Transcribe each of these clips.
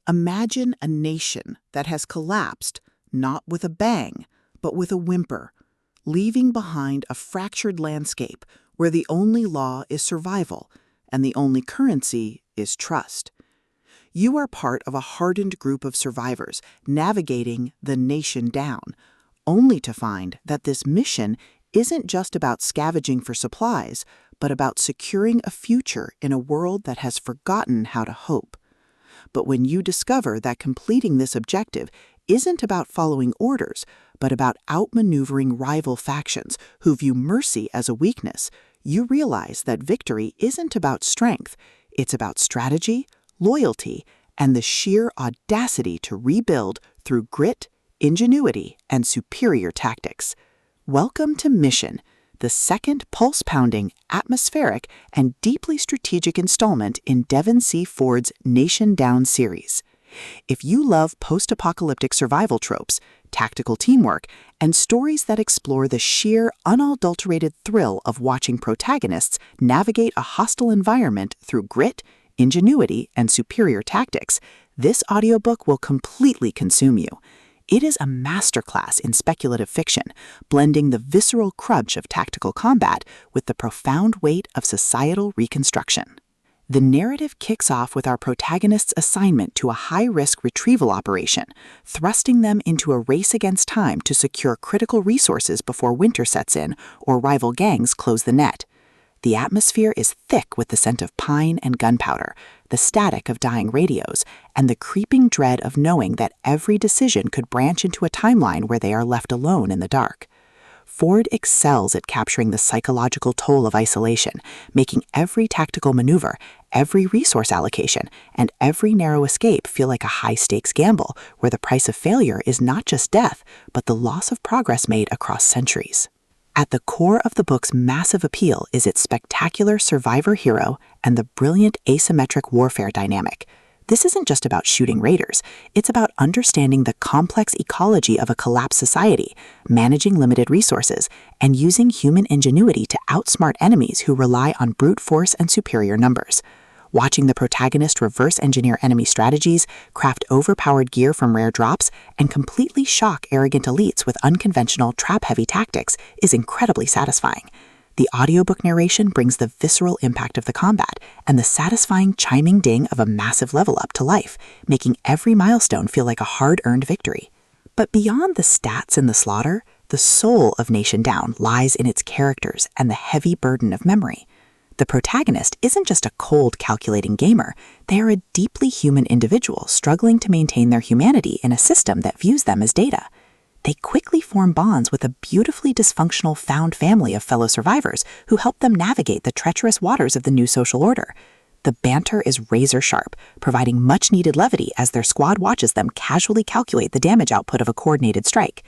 Imagine a nation that has collapsed not with a bang, but with a whimper, leaving behind a fractured landscape where the only law is survival and the only currency is trust. You are part of a hardened group of survivors navigating the nation down, only to find that this mission isn't just about scavenging for supplies, but about securing a future in a world that has forgotten how to hope. But when you discover that completing this objective isn't about following orders, but about outmaneuvering rival factions who view mercy as a weakness, you realize that victory isn't about strength, it's about strategy, loyalty, and the sheer audacity to rebuild through grit, ingenuity, and superior tactics. Welcome to Mission, the second pulse-pounding, atmospheric, and deeply strategic installment in Devon C. Ford's Nation Down series. If you love post-apocalyptic survival tropes, tactical teamwork, and stories that explore the sheer, unadulterated thrill of watching protagonists navigate a hostile environment through grit, ingenuity, and superior tactics, this audiobook will completely consume you. It is a masterclass in speculative fiction, blending the visceral crunch of tactical combat with the profound weight of societal reconstruction. The narrative kicks off with our protagonist's assignment to a high-risk retrieval operation, thrusting them into a race against time to secure critical resources before winter sets in or rival gangs close the net. The atmosphere is thick with the scent of pine and gunpowder, the static of dying radios, and the creeping dread of knowing that every decision could branch into a timeline where they are left alone in the dark. Ford excels at capturing the psychological toll of isolation, making every tactical maneuver, every resource allocation, and every narrow escape feel like a high-stakes gamble where the price of failure is not just death, but the loss of progress made across centuries. At the core of the book's massive appeal is its spectacular survivor hero and the brilliant asymmetric warfare dynamic. This isn't just about shooting raiders, it's about understanding the complex ecology of a collapsed society, managing limited resources, and using human ingenuity to outsmart enemies who rely on brute force and superior numbers. Watching the protagonist reverse engineer enemy strategies, craft overpowered gear from rare drops, and completely shock arrogant elites with unconventional trap-heavy tactics is incredibly satisfying. The audiobook narration brings the visceral impact of the combat and the satisfying chiming ding of a massive level up to life, making every milestone feel like a hard-earned victory. But beyond the stats and the slaughter, the soul of Nation Down lies in its characters and the heavy burden of memory. The protagonist isn't just a cold, calculating gamer. They are a deeply human individual struggling to maintain their humanity in a system that views them as data. They quickly form bonds with a beautifully dysfunctional found family of fellow survivors who help them navigate the treacherous waters of the new social order. The banter is razor sharp, providing much-needed levity as their squad watches them casually calculate the damage output of a coordinated strike.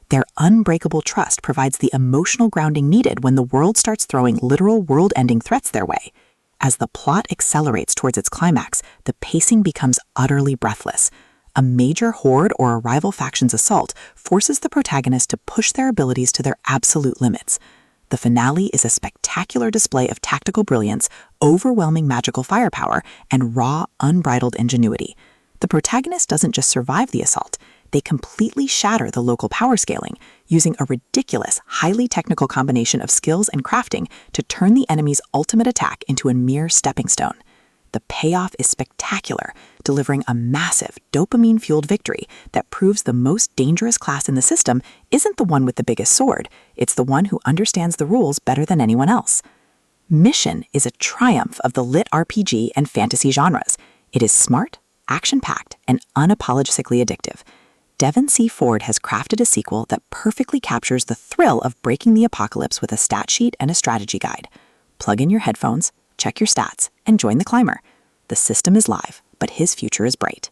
Their unbreakable trust provides the emotional grounding needed when the world starts throwing literal world-ending threats their way. As the plot accelerates towards its climax, the pacing becomes utterly breathless. A major horde or a rival faction's assault forces the protagonist to push their abilities to their absolute limits. The finale is a spectacular display of tactical brilliance, overwhelming magical firepower, and raw, unbridled ingenuity. The protagonist doesn't just survive the assault. They completely shatter the local power scaling, using a ridiculous, highly technical combination of skills and crafting to turn the enemy's ultimate attack into a mere stepping stone. The payoff is spectacular, delivering a massive, dopamine-fueled victory that proves the most dangerous class in the system isn't the one with the biggest sword, it's the one who understands the rules better than anyone else. Mission is a triumph of the LitRPG and fantasy genres. It is smart, action-packed, and unapologetically addictive. Devon C. Ford has crafted a sequel that perfectly captures the thrill of breaking the apocalypse with a stat sheet and a strategy guide. Plug in your headphones, check your stats, and join the climber. The system is live, but his future is bright.